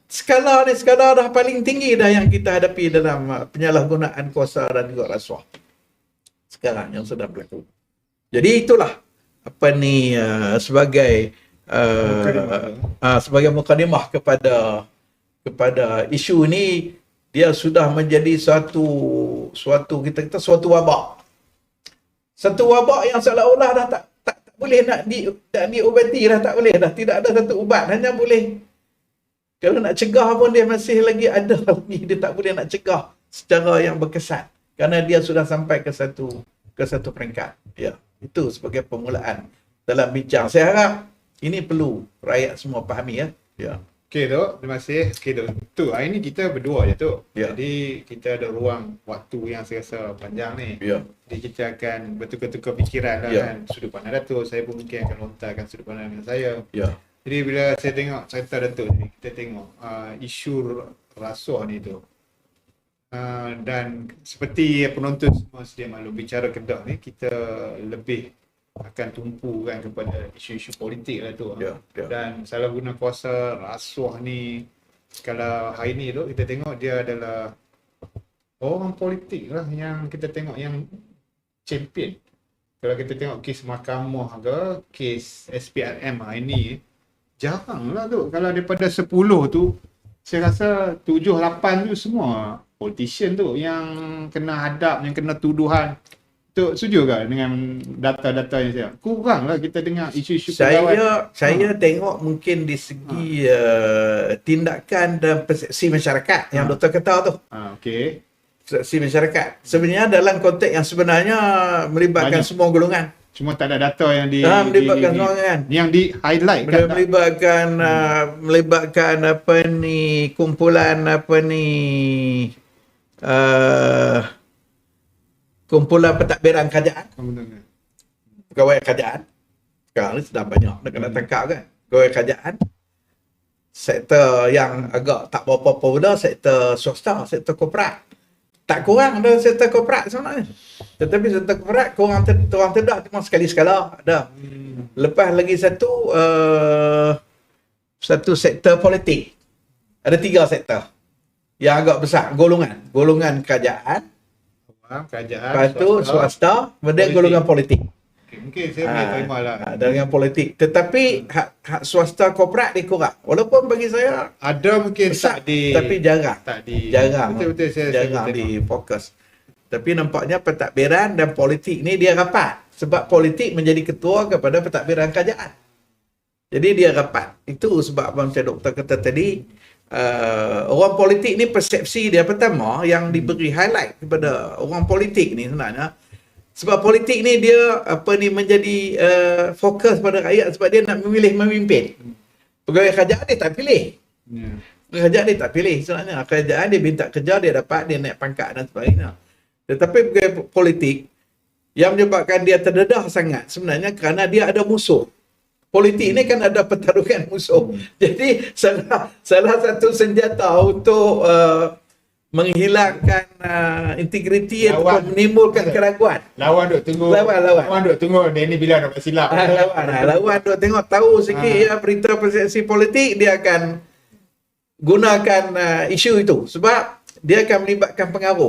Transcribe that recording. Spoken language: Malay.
Skala dah paling tinggi dah yang kita hadapi dalam penyalahgunaan kuasa dan juga rasuah sekarang yang sedang berlaku. Jadi itulah sebagai sebagai mukadimah kepada isu ini. Dia sudah menjadi suatu wabak. Satu wabak yang seolah-olah dah tak boleh nak diubati dah, tak boleh dah. Tidak ada satu ubat, hanya boleh kalau nak cegah pun dia masih lagi ada lagi, dia tak boleh nak cegah secara yang berkesan kerana dia sudah sampai ke satu peringkat. Ya, itu sebagai permulaan dalam bincang. Saya harap ini perlu rakyat semua fahami ya. Ya. Okey Tok, terima kasih. Okey Tok. Tu, hari ni kita berdua je Tok. Ya. Jadi kita ada ruang waktu yang saya rasa panjang ni. Ya. Jadi kita akan bertukar-tukar fikiran lah Ya. kan. Sudut pandang Datuk, saya pun mungkin akan lontarkan sudut pandang dengan saya. Ya. Jadi bila saya tengok cerita Datuk ni, kita tengok isu rasuah ni tu. Dan seperti penonton semua sedia maklum, bicara Kedah ni kita lebih akan tumpukan kepada isu-isu politik lah tu. Ya, ya. Dan salah guna kuasa rasuah ni, kalau hari ni tu kita tengok dia adalah orang politik lah yang kita tengok yang champion. Kalau kita tengok kes mahkamah ke, kes SPRM hari ni, jarang lah tu. Kalau daripada 10 tu, saya rasa 7-8 tu semua politician tu yang kena hadap, yang kena tuduhan. Tok setuju tak dengan data-data yang saya? Kurang lah kita dengar isu-isu pegawai. Saya tengok mungkin di segi tindakan dan persepsi masyarakat yang Doktor kata tu. Okey. Persepsi masyarakat. Sebenarnya dalam konteks yang sebenarnya melibatkan Banyak. semua golongan. Cuma tak ada data yang melibatkan semua golongan. yang di highlight kan. Melibatkan kumpulan kumpulan pentadbiran kerajaan. Pegawai kerajaan. Sekarang ni sedang banyak nak kena tangkap kan. Pegawai kerajaan. Sektor yang agak tak berapa popular, sektor swasta, sektor korporat. Tak kurang dalam sektor korporat sebenarnya. Tetapi sektor korporat kurang terdak cuma sekali-sekala ada. Lepas lagi satu sektor politik. Ada 3 sektor yang agak besar. Golongan kerajaan, Kerajaan, lepas tu swasta, kemudian golongan politik. Okay, mungkin saya boleh terima lah. Dengan politik. Tetapi hak swasta korporat dia kurang. Walaupun bagi saya Ada mungkin besar, tak di tapi jarang. Betul-betul saya Jarang tengok. di fokus. Tapi nampaknya pentadbiran dan politik ni dia rapat. Sebab politik menjadi ketua kepada pentadbiran kerajaan. Jadi dia rapat. Itu sebab macam doktor kata tadi, orang politik ni persepsi dia pertama yang diberi highlight kepada orang politik ni sebenarnya. Sebab politik ni dia menjadi fokus pada rakyat sebab dia nak memilih memimpin. Pegawai kerajaan dia tak pilih. Kerajaan dia tak pilih sebenarnya. Kerajaan dia minta kerja, dia dapat, dia naik pangkat dan sebagainya. Tetapi pegawai politik yang menyebabkan dia terdedah sangat sebenarnya kerana dia ada musuh. Politik ni kan ada pertarungan musuh. Jadi salah satu senjata untuk menghilangkan integriti ataupun menimbulkan keraguan. Lawan duk tunggu. Lawan duk tunggu dia ni bila nak silap. Lawan duk tengok tahu sikit berita persepsi politik, dia akan gunakan isu itu sebab dia akan melibatkan pengaruh.